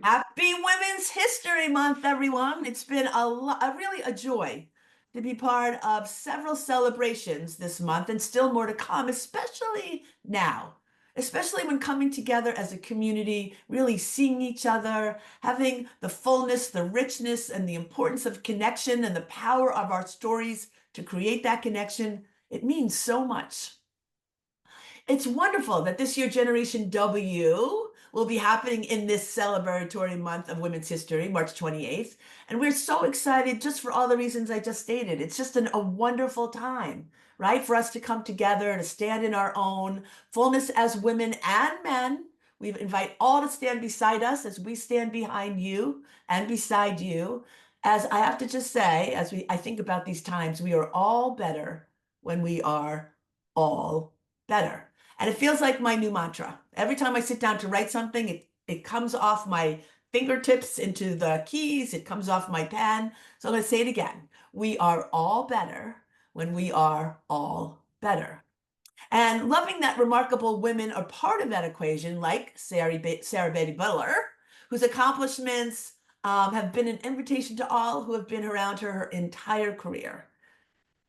Happy Women's History Month, everyone. It's been really a joy to be part of several celebrations this month and still more to come, especially now, especially when coming together as a community, really seeing each other, having the fullness, the richness, and the importance of connection and the power of our stories to create that connection. It means so much. It's wonderful that this year Generation W will be happening in this celebratory month of Women's History, March 28th. And we're so excited just for all the reasons I just stated. It's just a wonderful time, right? For us to come together, to stand in our own fullness as women and men. We invite all to stand beside us as we stand behind you and beside you. As I have to just say, I think about these times, we are all better when we are all better. And it feels like my new mantra. Every time I sit down to write something, it comes off my fingertips into the keys, it comes off my pen. So I'm going to say it again. We are all better when we are all better. And loving that remarkable women are part of that equation, like Sarah Beatty Buller, whose accomplishments have been an invitation to all who have been around her entire career.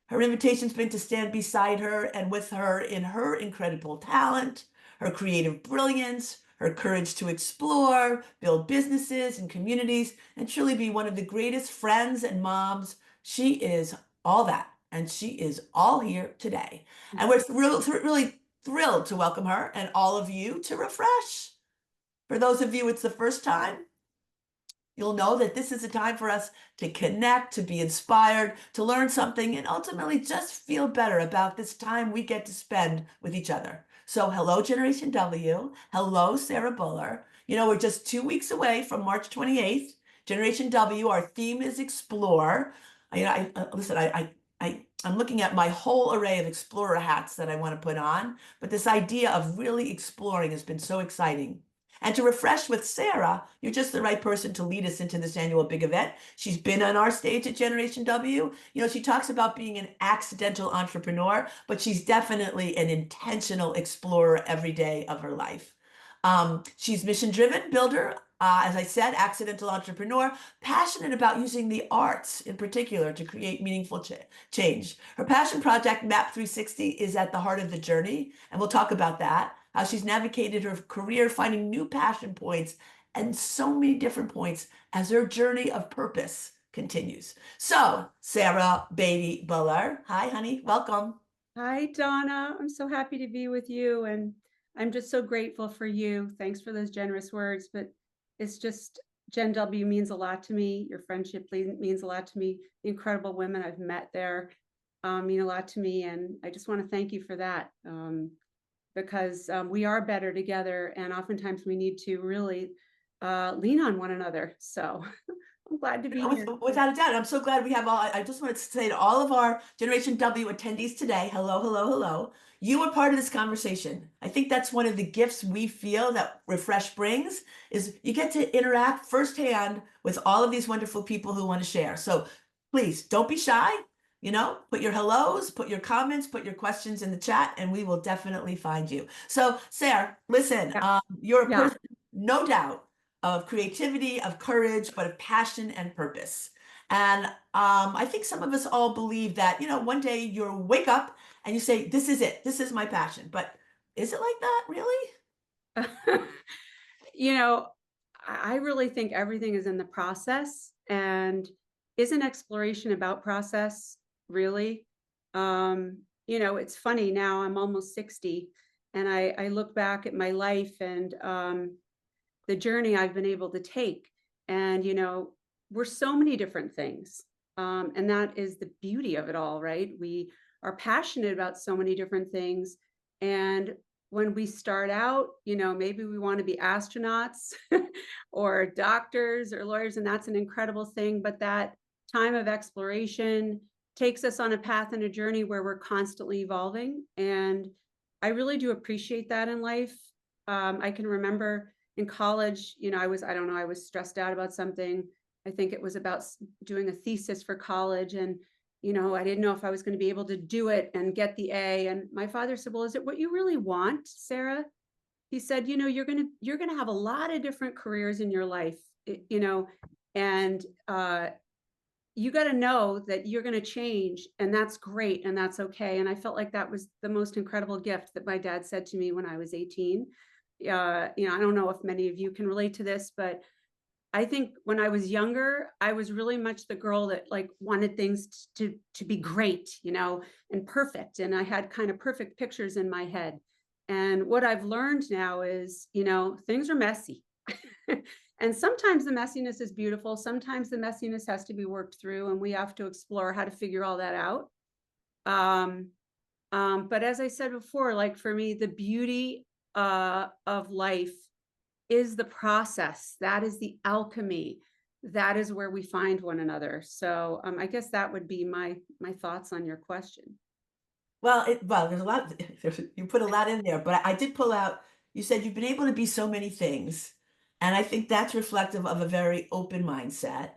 Her invitation's been to stand beside her and with her in her incredible talent, her creative brilliance, her courage to explore, build businesses and communities, and truly be one of the greatest friends and moms. She is all that, and she is all here today. And we're really thrilled to welcome her and all of you to Refresh. For those of you, it's the first time. You'll know that this is a time for us to connect, to be inspired, to learn something, and ultimately just feel better about this time we get to spend with each other. So hello, Generation W. Hello, Sarah Buller. You know, we're just 2 weeks away from March 28th. Generation W, our theme is Explore. Listen, I'm looking at my whole array of explorer hats that I want to put on, but this idea of really exploring has been so exciting. And to refresh with Sarah, you're just the right person to lead us into this annual big event. She's been on our stage at Generation W. You know, she talks about being an accidental entrepreneur, but she's definitely an intentional explorer every day of her life. She's mission-driven builder, as I said, accidental entrepreneur, passionate about using the arts in particular to create meaningful change. Her passion project, Map 360, is at the heart of the journey, and we'll talk about that. How she's navigated her career, finding new passion points and so many different points as her journey of purpose continues. So, Sarah Beatty Buller, hi, honey, welcome. Hi, Donna. I'm so happy to be with you. And I'm just so grateful for you. Thanks for those generous words. But it's just, Gen W means a lot to me. Your friendship means a lot to me. The incredible women I've met there mean a lot to me. And I just want to thank you for that because we are better together. And oftentimes we need to really lean on one another. So I'm glad to be here. Without a doubt, I'm so glad we have all. I just wanted to say to all of our Generation W attendees today, hello, hello, hello. You are part of this conversation. I think that's one of the gifts we feel that Refresh brings is you get to interact firsthand with all of these wonderful people who want to share. So please don't be shy. You know, put your hellos, put your comments, put your questions in the chat, and we will definitely find you. So, Sarah, listen, Yeah. you're a Yeah. person, no doubt, of creativity, of courage, but of passion and purpose. And I think some of us all believe that, you know, one day you wake up and you say, this is it, this is my passion. But is it like that, really? You know, I really think everything is in the process and is an exploration about process, really. It's funny now I'm almost 60 and I look back at my life and the journey I've been able to take. And, we're so many different things. And that is the beauty of it all, right? We are passionate about so many different things. And when we start out, maybe we want to be astronauts or doctors or lawyers, and that's an incredible thing. But that time of exploration takes us on a path and a journey where we're constantly evolving. And I really do appreciate that in life. I can remember in college, I was stressed out about something. I think it was about doing a thesis for college. And, I didn't know if I was going to be able to do it and get the A. And my father said, well, is it what you really want, Sarah? he said, you're gonna have a lot of different careers in your life, and you got to know that you're going to change, and that's great, and that's okay. And I felt like that was the most incredible gift that my dad said to me when I was 18. I don't know if many of you can relate to this, but I think when I was younger, I was really much the girl that like wanted things to be great, and perfect. And I had kind of perfect pictures in my head. And what I've learned now is, things are messy. And sometimes the messiness is beautiful. Sometimes the messiness has to be worked through, and we have to explore how to figure all that out. Um, but as I said before, like for me, the beauty of life is the process. That is the alchemy. That is where we find one another. So I guess that would be my thoughts on your question. Well, there's a lot, you put a lot in there, but I did pull out, you said you've been able to be so many things. And I think that's reflective of a very open mindset.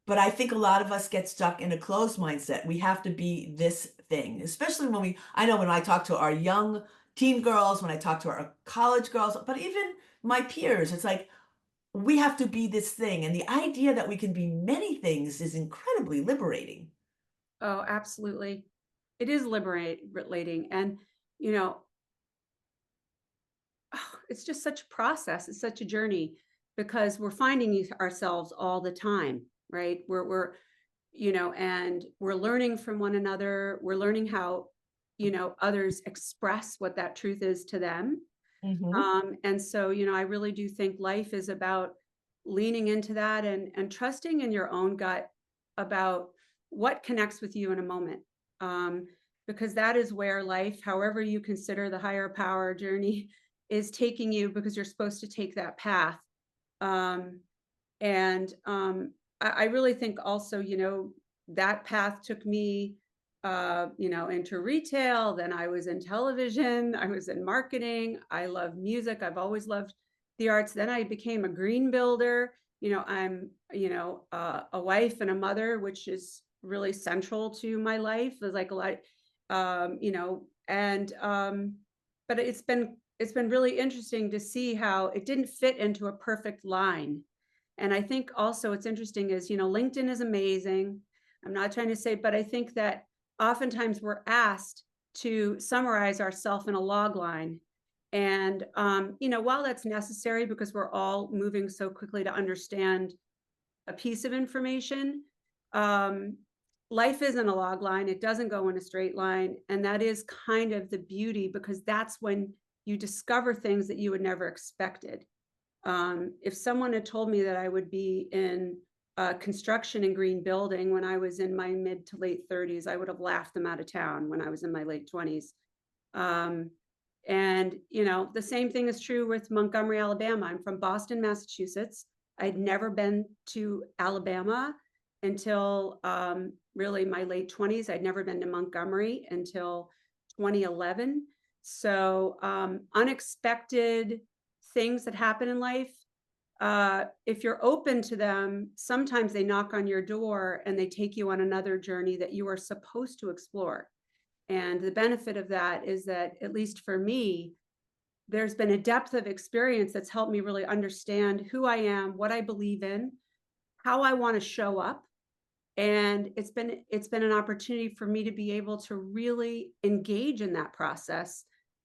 But I think a lot of us get stuck in a closed mindset. We have to be this thing, especially I know when I talk to our young teen girls, when I talk to our college girls, but even my peers, it's like, we have to be this thing. And the idea that we can be many things is incredibly liberating. Oh, absolutely. It is liberating. And, you know, it's just such a process. It's such a journey because we're finding ourselves all the time, right? And we're learning from one another. We're learning how, others express what that truth is to them. Hmm. And so, I really do think life is about leaning into that and trusting in your own gut about what connects with you in a moment. Um, because that is where life, however you consider the higher power journey, is taking you because you're supposed to take that path. Um, and I really think also, that path took me, into retail. Then I was in television. I was in marketing. I love music. I've always loved the arts. Then I became a green builder. I'm, a wife and a mother, which is really central to my life. There's like a lot, and but it's been really interesting to see how it didn't fit into a perfect line. And I think also it's interesting is, LinkedIn is amazing. I'm not trying to say, but I think that oftentimes we're asked to summarize ourselves in a log line. And, while that's necessary because we're all moving so quickly to understand a piece of information, um, life isn't a log line. It doesn't go in a straight line. And that is kind of the beauty because that's when you discover things that you would never expected. If someone had told me that I would be in construction and green building when I was in my mid to late 30s, I would have laughed them out of town when I was in my late 20s. Um, and, the same thing is true with Montgomery, Alabama. I'm from Boston, Massachusetts. I'd never been to Alabama until really my late 20s. I'd never been to Montgomery until 2011. So unexpected things that happen in life, if you're open to them, sometimes they knock on your door and they take you on another journey that you are supposed to explore. And the benefit of that is that, at least for me, there's been a depth of experience that's helped me really understand who I am, what I believe in, how I want to show up. And it's been an opportunity for me to be able to really engage in that process.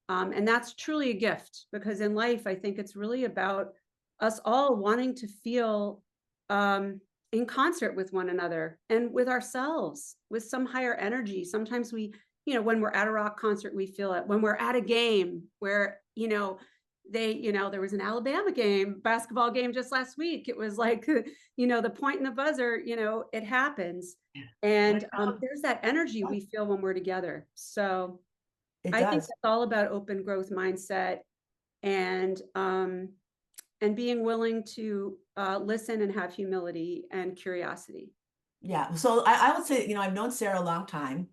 And that's truly a gift because in life, I think it's really about us all wanting to feel in concert with one another and with ourselves, with some higher energy. Sometimes when we're at a rock concert, we feel it. When we're at a game where, there was an Alabama game, basketball game just last week. It was like, the point in the buzzer, it happens. And there's that energy we feel when we're together. So It I think does. it's all about open growth mindset and being willing to listen and have humility and curiosity. Yeah. So I would say, I've known Sarah a long time.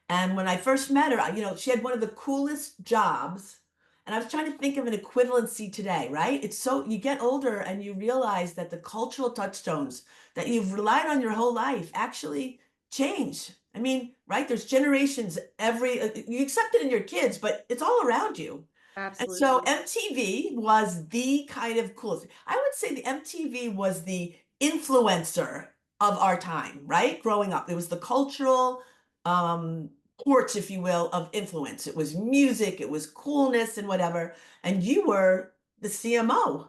And when I first met her, she had one of the coolest jobs. And I was trying to think of an equivalency today, right? It's so you get older and you realize that the cultural touchstones that you've relied on your whole life actually change. I mean, right? There's generations you accept it in your kids, but it's all around you. And so Absolutely. MTV was the kind of coolest. I would say the MTV was the influencer of our time, right? Growing up, it was the cultural porch, if you will, of influence. It was music, it was coolness and whatever. And you were the CMO.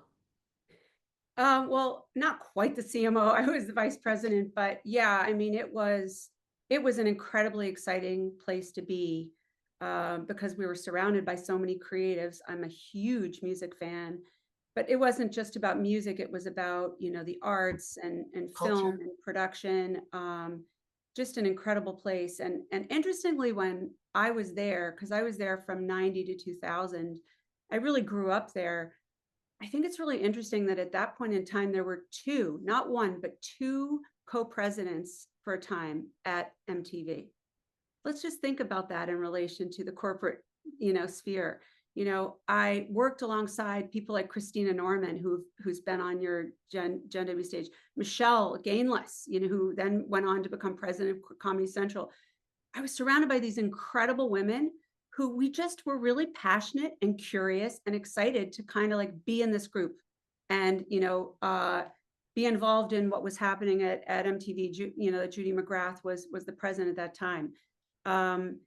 Well, not quite the CMO. I was the vice president, but yeah, I mean, it was an incredibly exciting place to be because we were surrounded by so many creatives. I'm a huge music fan, but it wasn't just about music. It was about, the arts and film Culture. and production. Just an incredible place. And interestingly, when I was there, because I was there from 90 to 2000, I really grew up there. I think it's really interesting that at that point in time, there were two, not one, but two co-presidents for a time at MTV. Let's just think about that in relation to the corporate, sphere. I worked alongside people like Christina Norman, who's been on your Gen W stage, Michelle Gainless, who then went on to become president of Comedy Central. I was surrounded by these incredible women who we just were really passionate and curious and excited to kind of like be in this group and be involved in what was happening at MTV. Judy McGrath was the president at that time. Um,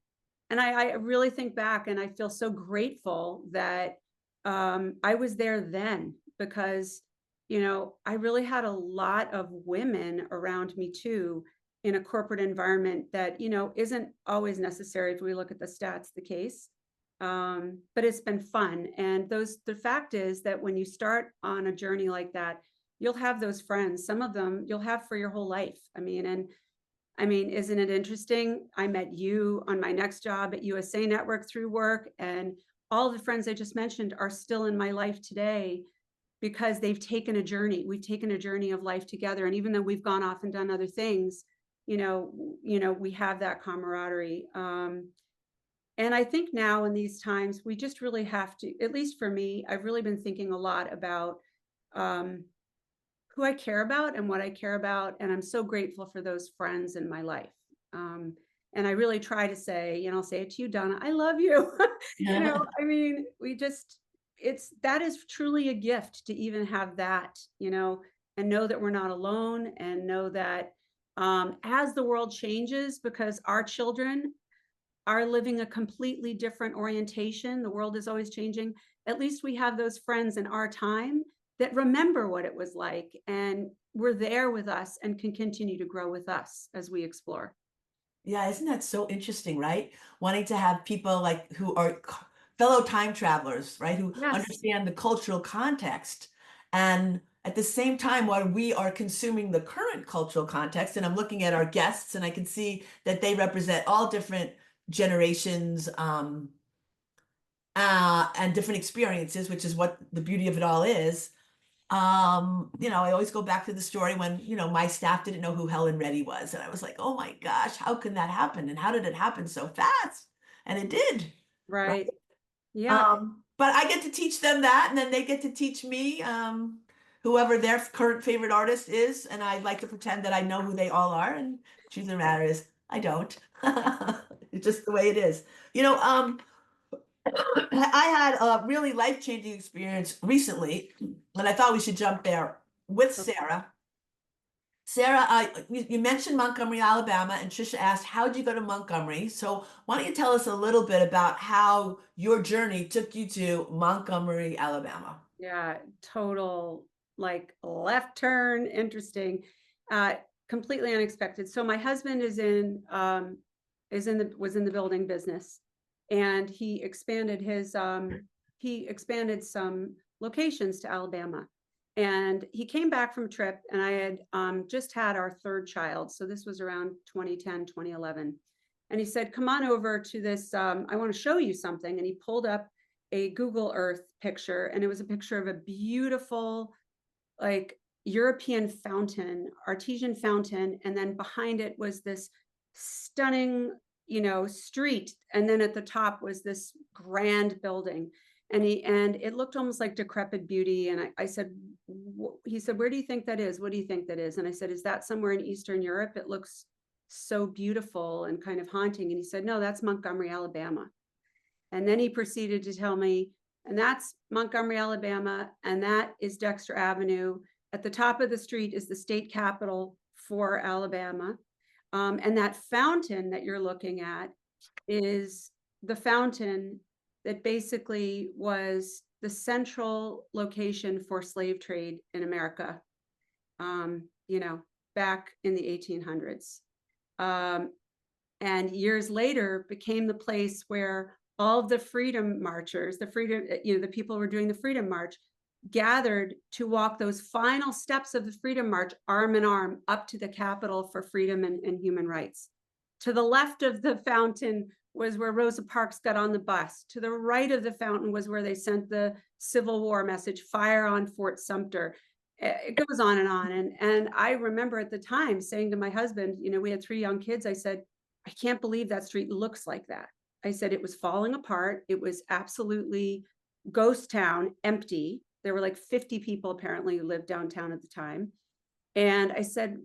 and I really think back and I feel so grateful that I was there then because I really had a lot of women around me too in a corporate environment that isn't always necessary if we look at the stats the case. But it's been fun, and the fact is that when you start on a journey like that, you'll have those friends. Some of them you'll have for your whole life. I mean, isn't it interesting? I met you on my next job at USA Network through work, and all the friends I just mentioned are still in my life today because they've taken a journey. We've taken a journey of life together. And even though we've gone off and done other things, we have that camaraderie. And I think now in these times, we just really have to, at least for me, I've really been thinking a lot about um, who I care about and what I care about. And I'm so grateful for those friends in my life. Um, and I really try to say, I'll say it to you, Donna, I love you. I mean, that is truly a gift to even have that, and know that we're not alone and know that as the world changes, because our children are living a completely different orientation, the world is always changing. At least we have those friends in our time that remember what it was like and were there with us and can continue to grow with us as we explore. Yeah, isn't that so interesting, right? Wanting to have people like who are fellow time travelers, right? Who Yes. understand the cultural context. And at the same time, while we are consuming the current cultural context, and I'm looking at our guests and I can see that they represent all different generations, and different experiences, which is what the beauty of it all is. I always go back to the story when, my staff didn't know who Helen Reddy was. And I was like, oh my gosh, how can that happen? And how did it happen so fast? And it did, right? Right. Yeah. But I get to teach them that, and then they get to teach me, whoever their current favorite artist is. And I like to pretend that I know who they all are. And truth of the matter is, I don't. It's just the way it is. I had a really life-changing experience recently, and I thought we should jump there with Okay. Sarah. Sarah, you mentioned Montgomery, Alabama, and Trisha asked, how did you go to Montgomery? So why don't you tell us a little bit about how your journey took you to Montgomery, Alabama? Yeah. Total like left turn. Interesting. Uh, Completely unexpected. So my husband was in the building business, and he expanded some locations to Alabama. And he came back from a trip, and I had just had our third child. So this was around 2010, 2011. And he said, come on over to this. I want to show you something. And he pulled up a Google Earth picture, and it was a picture of a beautiful, like European fountain, artesian fountain. And then behind it was this stunning, street. And then at the top was this grand building. And it looked almost like decrepit beauty. And I said, he said, where do you think that is? What do you think that is? And I said, is that somewhere in Eastern Europe? It looks so beautiful and kind of haunting. And he said, no, that's Montgomery, Alabama. And then he proceeded to tell me And that's Montgomery, Alabama, and that is Dexter Avenue. At the top of the street is the state capitol for Alabama. And that fountain that you're looking at is the fountain that basically was the central location for slave trade in America, you know, back in the 1800s. Um, and years later became the place where all of the freedom marchers, the people who were doing the Freedom March, gathered to walk those final steps of the Freedom March arm in arm up to the Capitol for freedom and human rights. To the left of the fountain was where Rosa Parks got on the bus. To the right of the fountain was where they sent the Civil War message, fire on Fort Sumter. It goes on and on. And I remember at the time saying to my husband, we had 3 young kids. I said, I can't believe that street looks like that. I said, it was falling apart. It was absolutely ghost town, empty. There were like 50 people apparently who lived downtown at the time. And I said,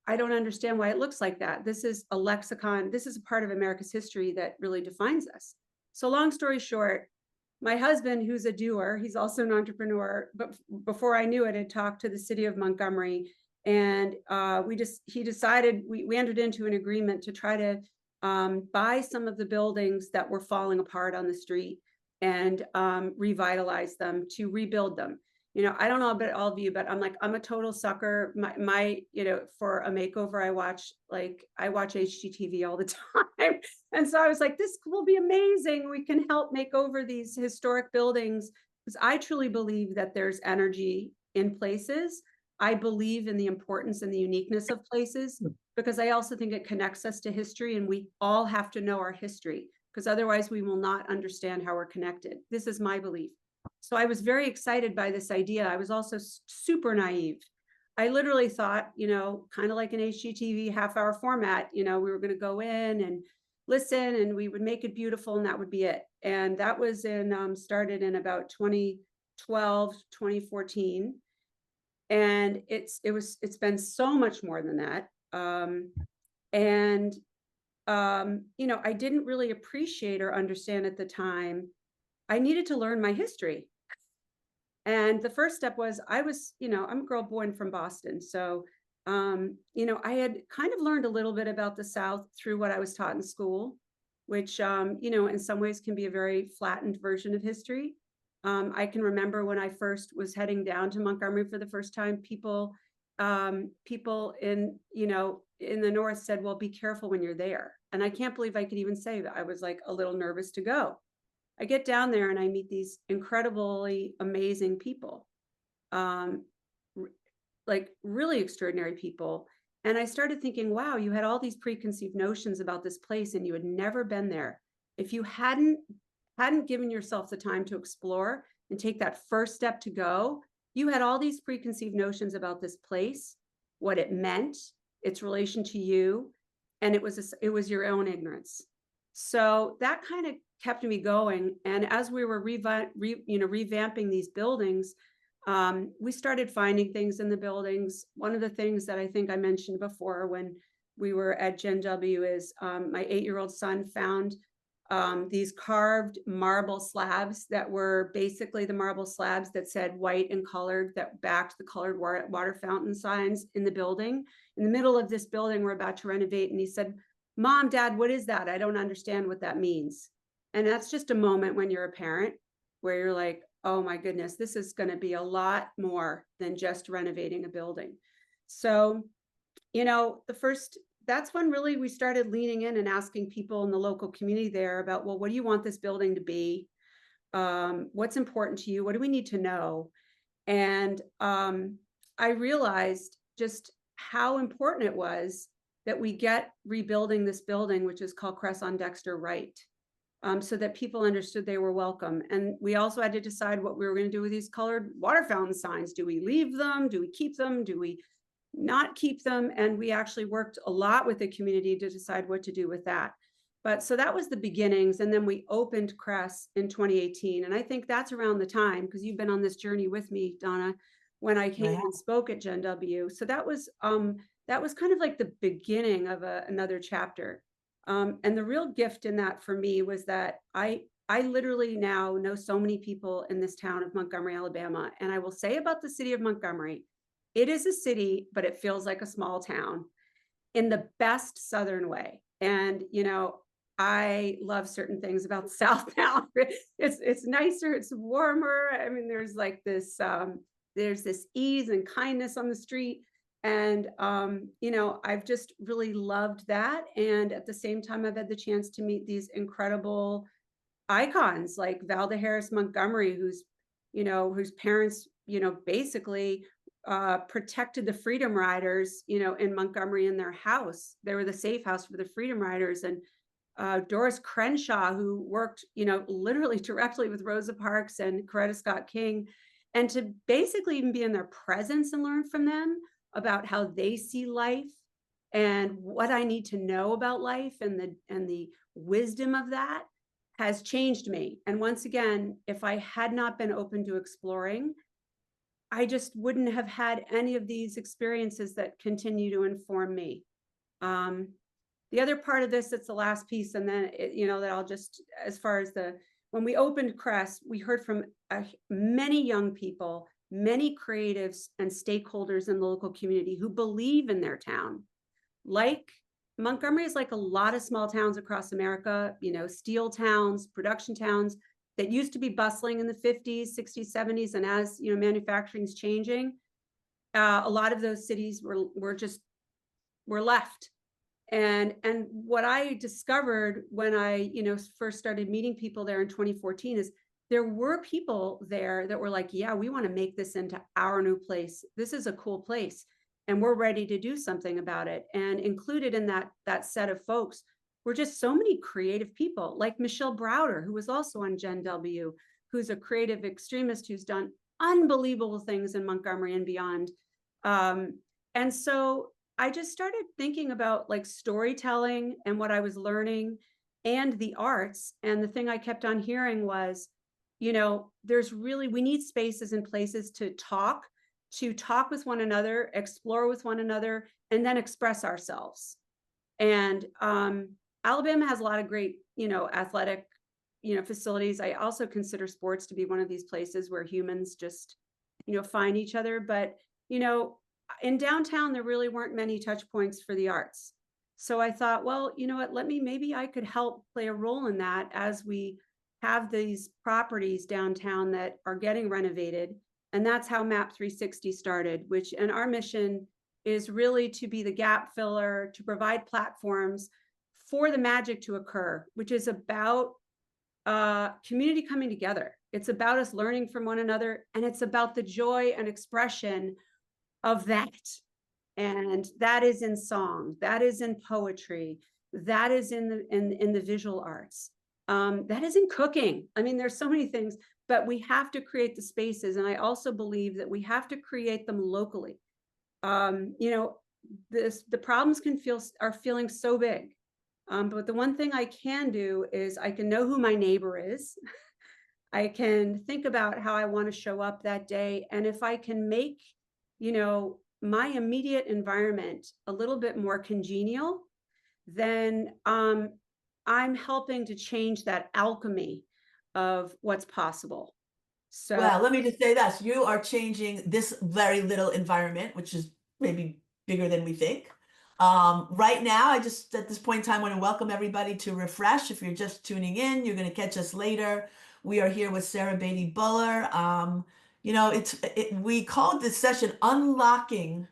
I don't understand why it looks like that. This is a lexicon. This is a part of America's history that really defines us. So long story short, my husband, who's a doer, he's also an entrepreneur, but before I knew it, had talked to the city of Montgomery, and he decided, we entered into an agreement to try to buy some of the buildings that were falling apart on the street and revitalize them, to rebuild them. I don't know about all of you, but I'm a total sucker. For a makeover, I watch HGTV all the time. And so I was like, this will be amazing. We can help make over these historic buildings, because I truly believe that there's energy in places. I believe in the importance and the uniqueness of places, because I also think it connects us to history, and we all have to know our history, because otherwise we will not understand how we're connected. This is my belief. So I was very excited by this idea. I was also super naive. I literally thought, kind of like an HGTV half-hour format, we were going to go in and listen, and we would make it beautiful, and that would be it. And that was started in about 2012, 2014. And it's been so much more than that. I didn't really appreciate or understand at the time. I needed to learn my history. And the first step was, I'm a girl born from Boston. So, I had kind of learned a little bit about the South through what I was taught in school, which, in some ways can be a very flattened version of history. I can remember when I first was heading down to Montgomery for the first time, people in the North said, well, be careful when you're there. And I can't believe I could even say that. I was like a little nervous to go. I get down there and I meet these incredibly amazing people, like really extraordinary people. And I started thinking, wow, you had all these preconceived notions about this place and you had never been there. If you hadn't given yourself the time to explore and take that first step to go, you had all these preconceived notions about this place, what it meant, its relation to you, and it was your own ignorance. So that kind of kept me going. And as we were revamping these buildings, we started finding things in the buildings. One of the things that I think I mentioned before when we were at Gen W is my 8-year-old son found these carved marble slabs that were basically the marble slabs that said white and colored, that backed the colored water fountain signs in the building. In the middle of this building we're about to renovate. And he said, Mom, Dad, what is that? I don't understand what that means. And that's just a moment when you're a parent where you're like, oh my goodness, this is going to be a lot more than just renovating a building. So, that's when really we started leaning in and asking people in the local community there about, well, what do you want this building to be? What's important to you? What do we need to know? And I realized just how important it was that we get rebuilding this building, which is called Cress on Dexter, right, so that people understood they were welcome. And we also had to decide what we were going to do with these colored water fountain signs. Do we leave them? Do we keep them? Do we not keep them? And we actually worked a lot with the community to decide what to do with that. But so that was the beginnings. And then we opened Cress in 2018. And I think that's around the time, because you've been on this journey with me, Donna, when I came and spoke at Gen W. So that was kind of like the beginning of another chapter. And the real gift in that for me was that I I literally now know so many people in this town of Montgomery, Alabama. And I will say about the city of Montgomery, it is a city, but it feels like a small town in the best Southern way. And, I love certain things about the South now. It's nicer, it's warmer. I mean, there's like this, there's this ease and kindness on the street. And, I've just really loved that. And at the same time, I've had the chance to meet these incredible icons like Valda Harris Montgomery, whose parents, basically protected the Freedom Riders, in Montgomery in their house. They were the safe house for the Freedom Riders. And Doris Crenshaw, who worked, literally directly with Rosa Parks and Coretta Scott King, and to basically even be in their presence and learn from them about how they see life and what I need to know about life and the wisdom of that has changed me. And once again, if I had not been open to exploring, I just wouldn't have had any of these experiences that continue to inform me. Um, the other part of this, it's the last piece, and then that I'll just, as far as when we opened Crest, we heard from many young people, many creatives and stakeholders in the local community who believe in their town. Like Montgomery is like a lot of small towns across America, steel towns, production towns that used to be bustling in the 50s, 60s, 70s. And as manufacturing is changing, a lot of those cities were left. And what I discovered when I, first started meeting people there in 2014 is there were people there that were like, yeah, we want to make this into our new place. This is a cool place. And we're ready to do something about it. And included in that set of folks were just so many creative people, like Michelle Browder, who was also on Gen W, who's a creative extremist who's done unbelievable things in Montgomery and beyond. And so I just started thinking about like storytelling and what I was learning and the arts. And the thing I kept on hearing was, we need spaces and places to talk with one another, explore with one another, and then express ourselves. And Alabama has a lot of great, athletic, facilities. I also consider sports to be one of these places where humans just, find each other. But, in downtown, there really weren't many touch points for the arts. So I thought, well, you know what, maybe I could help play a role in that as we have these properties downtown that are getting renovated. And that's how MAP 360 started, and our mission is really to be the gap filler, to provide platforms for the magic to occur, which is about community coming together. It's about us learning from one another, and it's about the joy and expression of that. And that is in song, that is in poetry, that is in the visual arts, that is in cooking. I mean, there's so many things, but we have to create the spaces. And I also believe that we have to create them locally. The problems are feeling so big. But the one thing I can do is I can know who my neighbor is. I can think about how I want to show up that day. And if I can make, my immediate environment a little bit more congenial, then I'm helping to change that alchemy of what's possible. So, well, let me just say this. You are changing this very little environment, which is maybe bigger than we think. Right now, I just at this point in time want to welcome everybody to Refresh. If you're just tuning in, you're going to catch us later. We are here with Sarah Beatty Buller. We called this session Unlocking,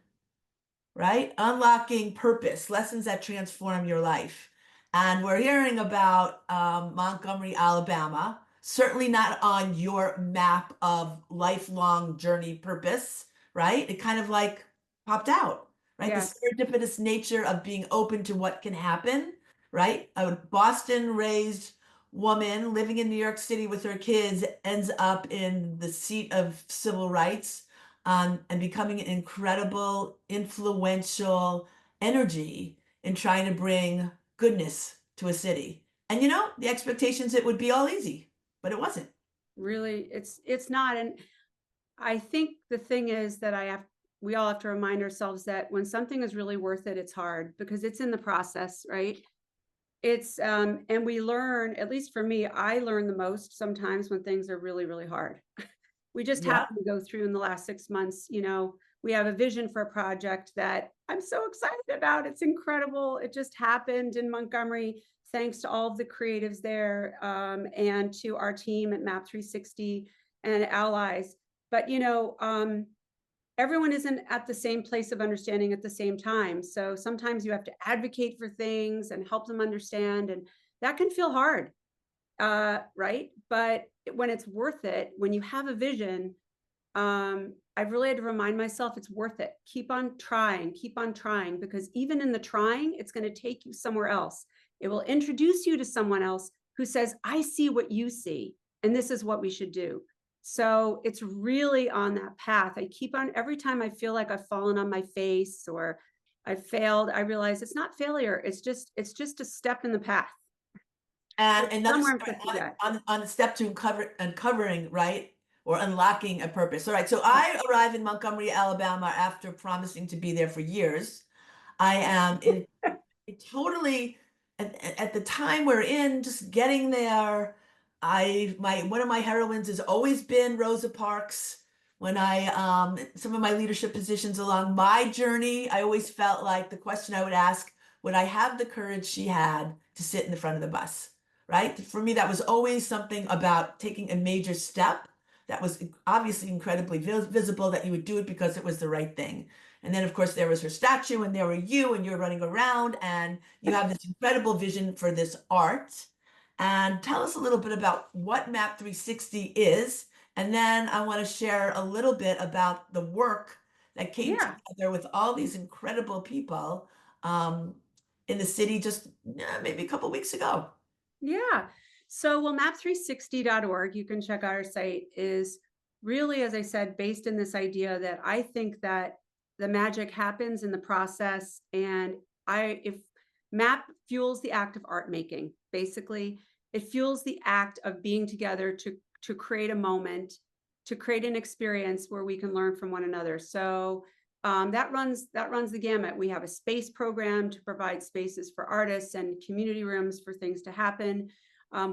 right? Unlocking purpose, lessons that transform your life. And we're hearing about Montgomery, Alabama, certainly not on your map of lifelong journey purpose, right? It kind of like popped out, right? yeah, The serendipitous nature of being open to what can happen, right? A Boston raised woman living in New York City with her kids ends up in the seat of civil rights, and becoming an incredible, influential energy in trying to bring goodness to a city. And the expectations it would be all easy, but it wasn't. really, it's not. And I think the thing is that we all have to remind ourselves that when something is really worth it, it's hard because it's in the process, right? It's and we learn, at least for me, I learn the most sometimes when things are really, really hard. We just Yeah. happened to go through in the last 6 months, we have a vision for a project that I'm so excited about. It's incredible. It just happened in Montgomery, thanks to all of the creatives there, and to our team at Map 360 and allies. But everyone isn't at the same place of understanding at the same time. So sometimes you have to advocate for things and help them understand, and that can feel hard, right? But when it's worth it, when you have a vision, I've really had to remind myself it's worth it. Keep on trying, because even in the trying, it's going to take you somewhere else. It will introduce you to someone else who says, I see what you see, and this is what we should do. So it's really on that path. I keep on, every time I feel like I've fallen on my face or I've failed, I realize it's not failure. It's just a step in the path. And It's another somewhere I'm story supposed to get. on the step to uncovering, right? Or unlocking a purpose. All right. So I arrived in Montgomery, Alabama after promising to be there for years. I am in totally at the time we're in, just getting there. My one of my heroines has always been Rosa Parks. When I some of my leadership positions along my journey, I always felt like the question I would ask, would I have the courage she had to sit in the front of the bus? Right? For me, that was always something about taking a major step that was obviously incredibly visible, that you would do it because it was the right thing. And then, of course, there was her statue, and there were you, and you're running around, and you have this incredible vision for this art. And tell us a little bit about what Map 360 is. And then I want to share a little bit about the work that came Yeah. together with all these incredible people um, in the city just maybe a couple weeks ago. Yeah. So, well, map360.org, you can check out our site, is really, as I said, based in this idea that I think that the magic happens in the process. And if map fuels the act of art making, basically, it fuels the act of being together to create a moment, to create an experience where we can learn from one another. So, that runs the gamut. We have a space program to provide spaces for artists and community rooms for things to happen.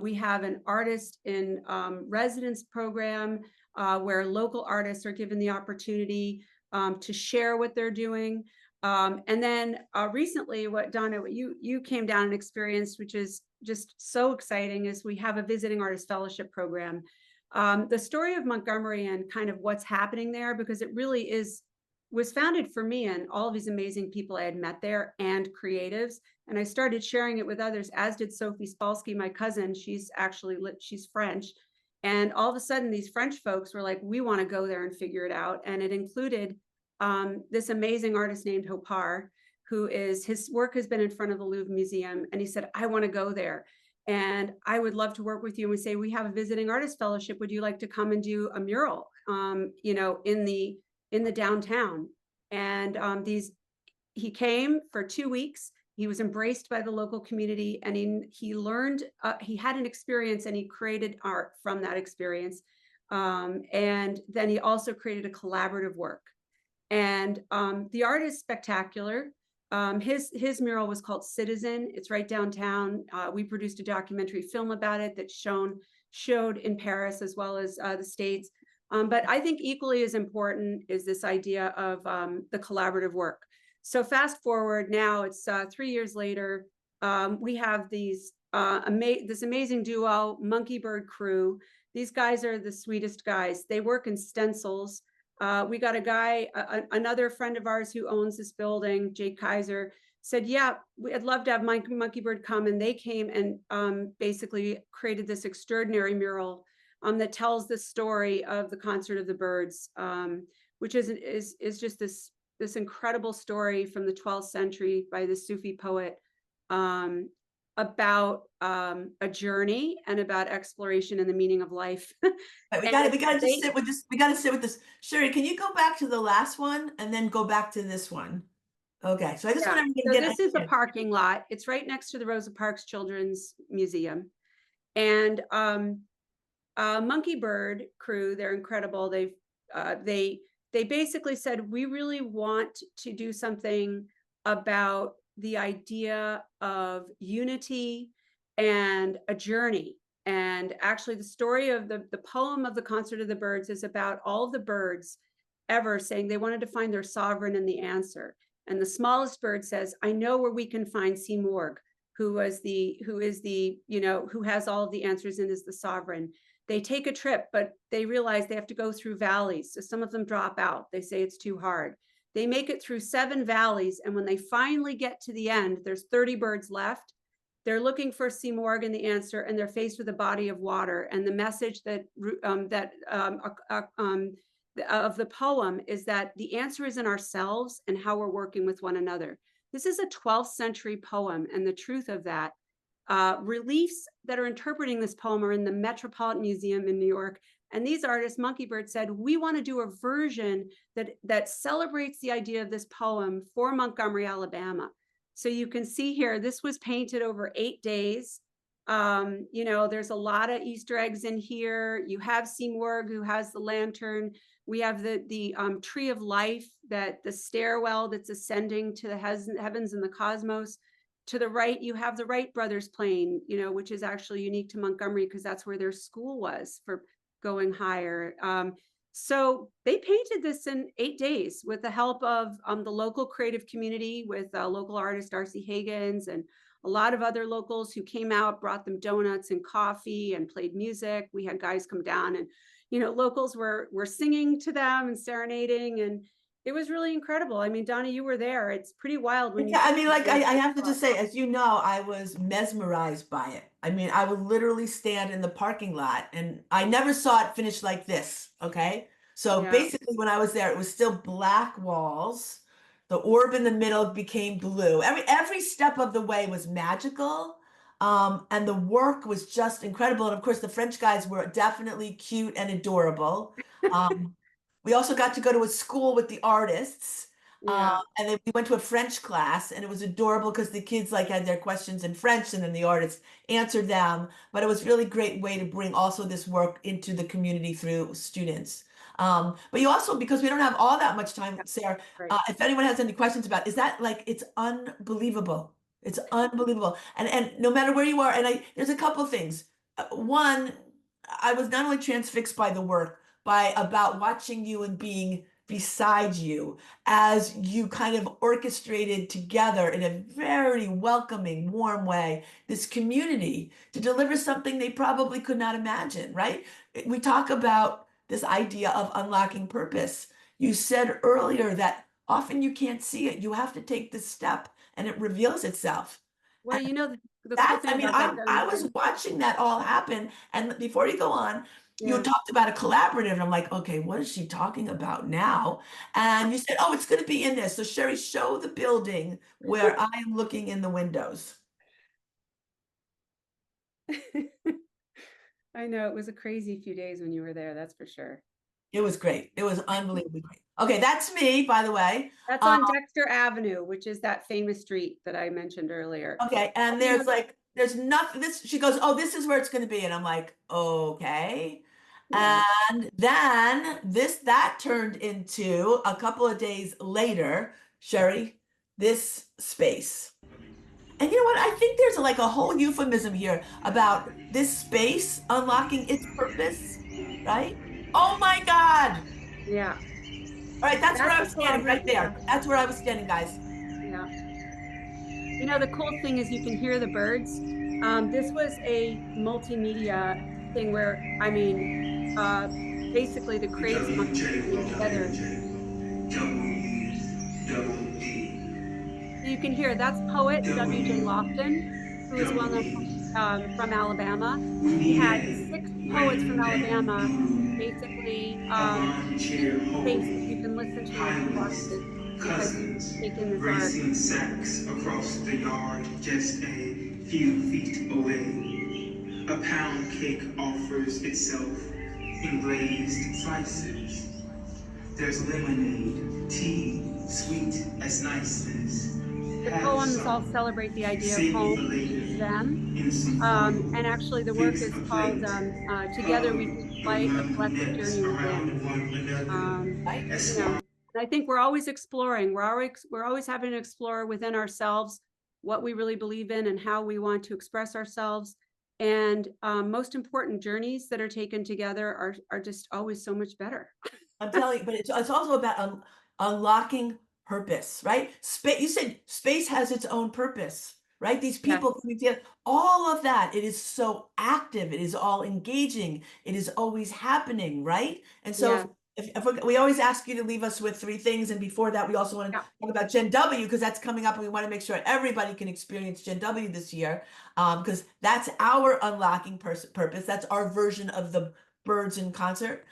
We have an artist in residence program where local artists are given the opportunity to share what they're doing. And then recently, what Donna, what you came down and experienced, which is just so exciting, is we have a visiting artist fellowship program. The story of Montgomery and kind of what's happening there, because it really was founded for me and all of these amazing people I had met there and creatives. And I started sharing it with others, as did Sophie Spolsky, my cousin. She's French. And all of a sudden, these French folks were like, we want to go there and figure it out. And it included this amazing artist named Hopar, his work has been in front of the Louvre Museum. And he said, I want to go there. And I would love to work with you. And we say, we have a visiting artist fellowship. Would you like to come and do a mural, in the downtown? And he came for 2 weeks. He was embraced by the local community, and he learned, he had an experience, and he created art from that experience. And then he also created a collaborative work. And the art is spectacular. His mural was called Citizen. It's right downtown. We produced a documentary film about it that showed in Paris as well as the States. But I think equally as important is this idea of the collaborative work. So fast forward now, it's 3 years later. We have this amazing duo, Monkey Bird Crew. These guys are the sweetest guys. They work in stencils. We got a guy, another friend of ours who owns this building, Jake Kaiser, said, yeah, I'd love to have Monkey Bird come. And they came and basically created this extraordinary mural that tells the story of the Concert of the Birds, which is just this incredible story from the 12th century by the Sufi poet, about a journey and about exploration and the meaning of life. Right, And we gotta just they, sit with this. We gotta sit with this. Sherry, can you go back to the last one and then go back to this one? Okay, so I just yeah, want everyone to so get this is a understand. parking lot. It's right next to the Rosa Parks Children's Museum. And Monkey Bird Crew, they're incredible. They basically said, we really want to do something about the idea of unity and a journey. And actually, the story of the poem of the Concert of the Birds is about all of the birds ever saying they wanted to find their sovereign in the answer. And the smallest bird says, I know where we can find Seymour, who is the, who has all of the answers and is the sovereign. They take a trip, but they realize they have to go through valleys. So some of them drop out. They say it's too hard. They make it through 7 valleys. And when they finally get to the end, there's 30 birds left. They're looking for Seymour and the answer, and they're faced with a body of water. And the message of the poem is that the answer is in ourselves and how we're working with one another. This is a 12th century poem, and the truth of that. Reliefs that are interpreting this poem are in the Metropolitan Museum in New York. And these artists, Monkeybird, said, we want to do a version that celebrates the idea of this poem for Montgomery, Alabama. So you can see here, this was painted over 8 days. There's a lot of Easter eggs in here. You have Seymour, who has the lantern. We have the tree of life, that the stairwell that's ascending to the heavens and the cosmos. To the right, you have the Wright brothers playing, which is actually unique to Montgomery because that's where their school was for going higher. So they painted this in 8 days with the help of the local creative community, with local artist Darcy Higgins and a lot of other locals who came out, brought them donuts and coffee and played music. We had guys come down and, locals were singing to them and serenading, and it was really incredible. I mean, Donna, you were there. It's pretty wild when you. Yeah, I mean, like I have to just say, as you know, I was mesmerized by it. I mean, I would literally stand in the parking lot, and I never saw it finished like this. Okay. So Yeah. basically, when I was there, it was still black walls. The orb in the middle became blue. Every step of the way was magical. And the work was just incredible. And of course, the French guys were definitely cute and adorable. We also got to go to a school with the artists. Yeah. And then we went to a French class, and it was adorable because the kids like had their questions in French, and then the artists answered them. But it was really great way to bring also this work into the community through students. But you also, because we don't have all that much time, Sarah, Right. if anyone has any questions about, is that like, it's unbelievable. It's unbelievable. And no matter where you are, and there's a couple of things. One, I was not only transfixed by the work, by about watching you and being beside you as you kind of orchestrated together in a very welcoming, warm way, this community to deliver something they probably could not imagine, right? We talk about this idea of unlocking purpose. You said earlier that often you can't see it. You have to take this step and it reveals itself. Well, the cool That, thing I mean, about that, I was watching that all happen. And before you go on, you yeah. talked about a collaborative, and I'm like, okay, what is she talking about now? And you said, oh, it's going to be in this. So Sherry, show the building where I am looking in the windows. I know it was a crazy few days when you were there, that's for sure. It was great. It was unbelievably great. Okay, that's me, by the way. That's on Dexter Avenue, which is that famous street that I mentioned earlier. Okay, and there's nothing. She goes, oh, this is where it's going to be, and I'm like, okay. Yeah. And then that turned into a couple of days later, Sherry, this space. And you know what? I think there's like a whole euphemism here about this space unlocking its purpose, right? Oh my God. Yeah. All right, that's where I was standing right there. That's where I was standing, guys. Yeah. The cool thing is you can hear the birds. This was a multimedia thing where, basically the creatives came together. You can hear that's poet W.J. Lofton, who is well known from Alabama. He had 6 poets from Alabama, basically space that you can listen to as you watch this, because he's taken this art. Racing sacks across the yard, just a few feet away. A pound cake offers itself in glazed slices. There's lemonade, tea, sweet as niceness. The poems all celebrate the idea of home, them. And actually the work is called Together We Take Flight, a collective journey within. I think we're always exploring. We're always having to explore within ourselves what we really believe in and how we want to express ourselves. And most important, journeys that are taken together are just always so much better. I'm telling you, but it's also about unlocking purpose, right? Space, you said space has its own purpose, right? These people Yes. coming together, all of that, it is so active, it is all engaging, it is always happening, right? And Yeah. so we always ask you to leave us with three things, and before that, we also want to Yeah. talk about Gen W because that's coming up, and we want to make sure everybody can experience Gen W this year, because that's our unlocking purpose. That's our version of the birds in concert.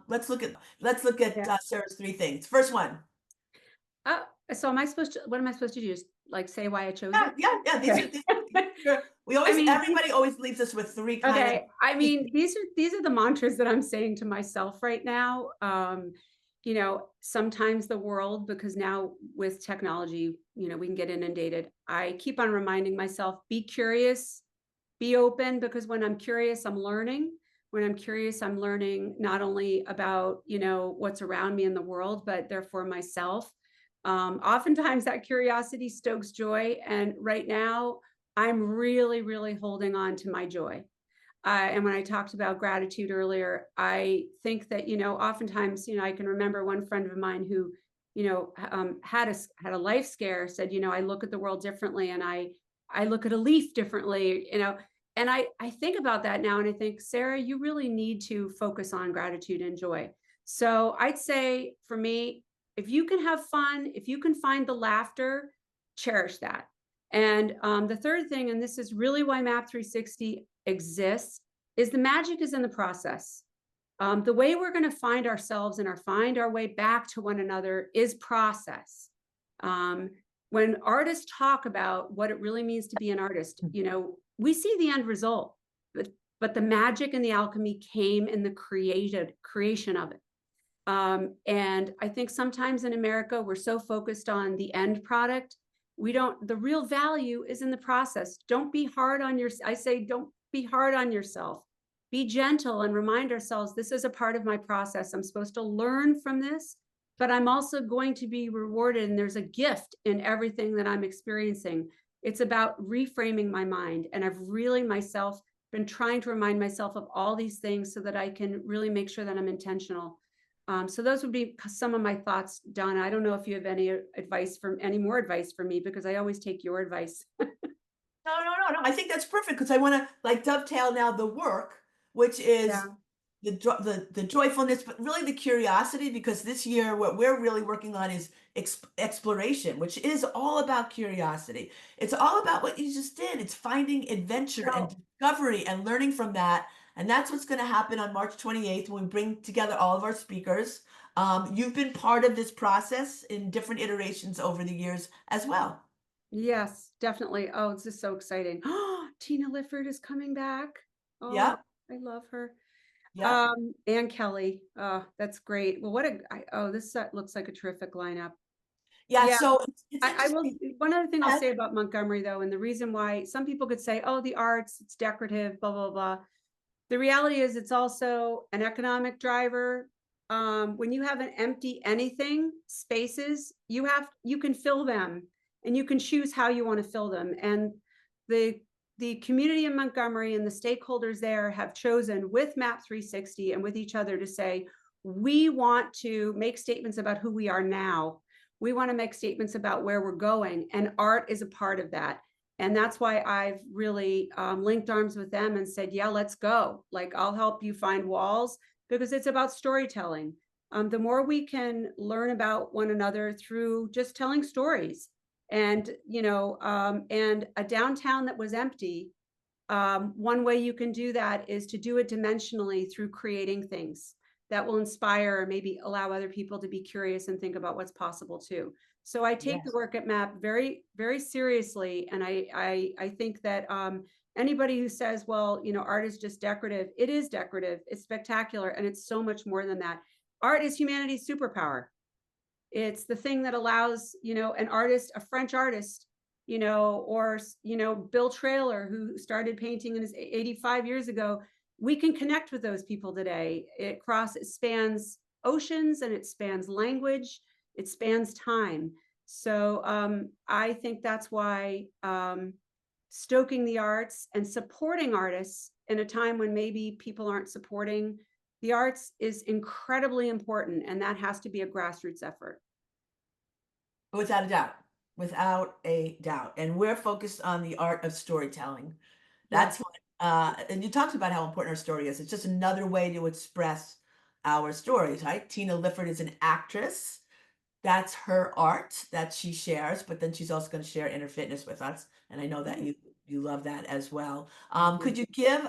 Let's look at Yeah. Sarah's three things. First one. Oh, so am I supposed to, what am I supposed to do? Just like say why I chose Yeah, it? yeah, yeah. Okay. We I always, mean, everybody always leaves us with three kind of. okay. I mean, these are the mantras that I'm saying to myself right now. You know, sometimes the world, because now with technology, you know, we can get inundated. I keep on reminding myself, be curious, be open, because when I'm curious, I'm learning. When I'm curious, I'm learning not only about, you know, what's around me in the world, but therefore myself. Oftentimes that curiosity stokes joy. And right now, I'm really, really holding on to my joy. And when I talked about gratitude earlier, I think that, you know, oftentimes, you know, I can remember one friend of mine who, you know, had a life scare, said, you know, I look at the world differently, and I look at a leaf differently, you know. And I think about that now, and I think, Sarah, you really need to focus on gratitude and joy. So I'd say for me, if you can have fun, if you can find the laughter, cherish that. And the third thing, and this is really why Map 360 exists, is the magic is in the process. The way we're going to find ourselves and find our way back to one another is process. When artists talk about what it really means to be an artist, you know, we see the end result, but the magic and the alchemy came in the creation of it. And I think sometimes in America, we're so focused on the end product. We don't, the real value is in the process. Don't be hard on I say, don't be hard on yourself. Be gentle and remind ourselves, this is a part of my process. I'm supposed to learn from this, but I'm also going to be rewarded. And there's a gift in everything that I'm experiencing. It's about reframing my mind. And I've really myself been trying to remind myself of all these things so that I can really make sure that I'm intentional. So those would be some of my thoughts, Donna. I don't know if you have any more advice for me, because I always take your advice. No. I think that's perfect because I want to like dovetail now the work, which is Yeah. the joyfulness, but really the curiosity, because this year what we're really working on is exploration, which is all about curiosity. It's all about what you just did. It's finding adventure and discovery and learning from that. And that's what's going to happen on March 28th when we bring together all of our speakers. You've been part of this process in different iterations over the years as well. Yes, definitely. Oh, this is so exciting. Tina Lifford is coming back. Oh, Yep, I love her. yep. And Kelly. Oh, that's great. Well, this set looks like a terrific lineup. Yeah, Yeah, so it's I will. interesting. One other thing I'll Yes. say about Montgomery, though, and the reason why some people could say, oh, the arts, it's decorative, blah, blah, blah. The reality is it's also an economic driver. When you have an empty anything spaces, you can fill them, and you can choose how you want to fill them. And the community in Montgomery and the stakeholders there have chosen with Map 360 and with each other to say, we want to make statements about who we are now. We want to make statements about where we're going, and art is a part of that. And that's why I've really linked arms with them and said, yeah, let's go. Like, I'll help you find walls, because it's about storytelling. The more we can learn about one another through just telling stories, and, you know, and a downtown that was empty, one way you can do that is to do it dimensionally through creating things that will inspire or maybe allow other people to be curious and think about what's possible too. So I take the Yes. work at MAP very, very seriously. And I think that anybody who says, well, you know, art is just decorative, it is decorative, it's spectacular, and it's so much more than that. Art is humanity's superpower. It's the thing that allows, you know, an artist, a French artist, you know, or, you know, Bill Trailer, who started painting in his 85 years ago. We can connect with those people today. It spans oceans, and it spans language, it spans time. So I think that's why stoking the arts and supporting artists in a time when maybe people aren't supporting the arts is incredibly important, and that has to be a grassroots effort. Without a doubt. Without a doubt. And we're focused on the art of storytelling. That's Yes. what, and you talked about how important our story is. It's just another way to express our stories, right? Tina Lifford is an actress. That's her art that she shares, but then she's also going to share inner fitness with us. And I know that you love that as well. Could you give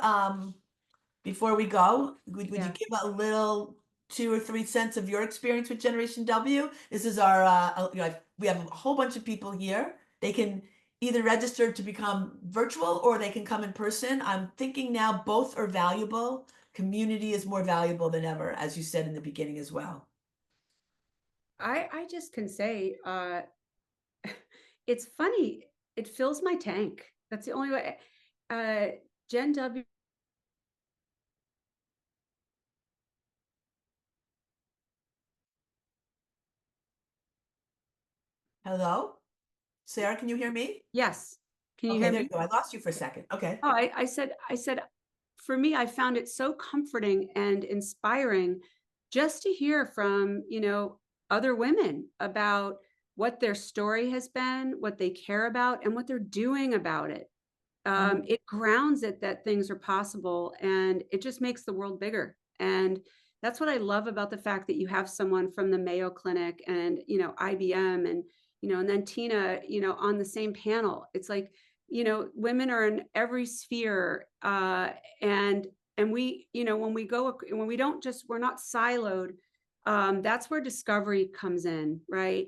before we go, would you Yeah. give a little 2 or 3 cents of your experience with Generation W? This is our, we have a whole bunch of people here. They can either register to become virtual or they can come in person. I'm thinking now both are valuable. Community is more valuable than ever, as you said in the beginning as well. I just can say it's funny. It fills my tank. That's the only way. Gen W. Hello? Sarah, can you hear me? Yes. Can you Okay, hear there you me? go. I lost you for a second. Okay. Oh, I said, for me, I found it so comforting and inspiring just to hear from, other women about what their story has been, what they care about, and what they're doing about it. Mhm. It grounds it that things are possible, and it just makes the world bigger. And that's what I love about the fact that you have someone from the Mayo Clinic and, IBM and, and then Tina, on the same panel. It's like, women are in every sphere. And we, when we don't just, we're not siloed. That's where discovery comes in, right?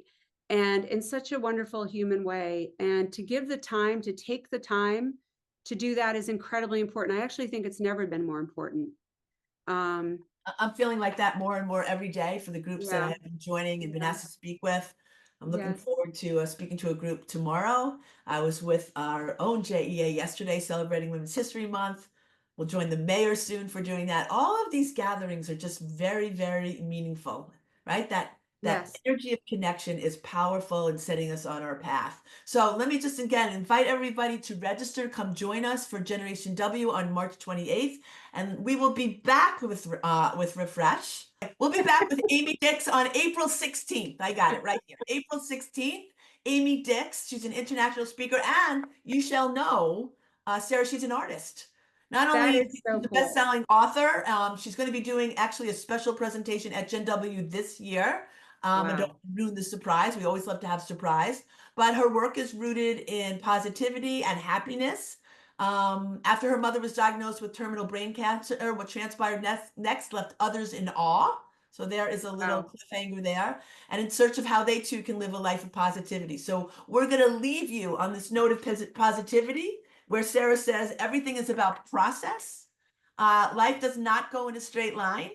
And in such a wonderful human way. And to give the time, to take the time to do that is incredibly important. I actually think it's never been more important. Um, I'm feeling like that more and more every day for the groups that I yeah, have been joining and been yeah, asked to speak with. I'm looking yes, forward to speaking to a group tomorrow. I was with our own JEA yesterday celebrating Women's History Month. We'll join the mayor soon for doing that. All of these gatherings are just very, very meaningful, right? That yes. energy of connection is powerful in setting us on our path. So let me just again invite everybody to register. Come join us for Generation W on March 28th. And we will be back with Refresh. We'll be back with Amy Dix on April 16th. I got it right here. April 16th. Amy Dix, she's an international speaker, and you shall know, Sarah, she's an artist. Not That only is is so she a cool. best-selling author, she's going to be doing actually a special presentation at Gen W this year. And don't Wow. ruin the surprise. We always love to have surprise. But her work is rooted in positivity and happiness. After her mother was diagnosed with terminal brain cancer, what transpired next left others in awe. So there is a little Wow. cliffhanger there, and in search of how they too can live a life of positivity. So we're going to leave you on this note of positivity, where Sarah says everything is about process. Life does not go in a straight line.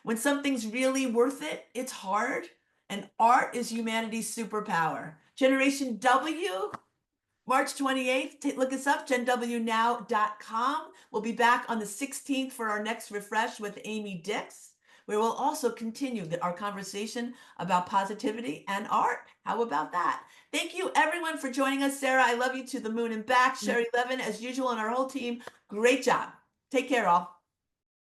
When something's really worth it, it's hard. And art is humanity's superpower. Generation W, March 28th, look us up, genwnow.com. We'll be back on the 16th for our next refresh with Amy Dix, where we'll also continue our conversation about positivity and art. How about that? Thank you, everyone, for joining us. Sarah, I love you to the moon and back. Sherry Levin, as usual, and our whole team, great job. Take care, all.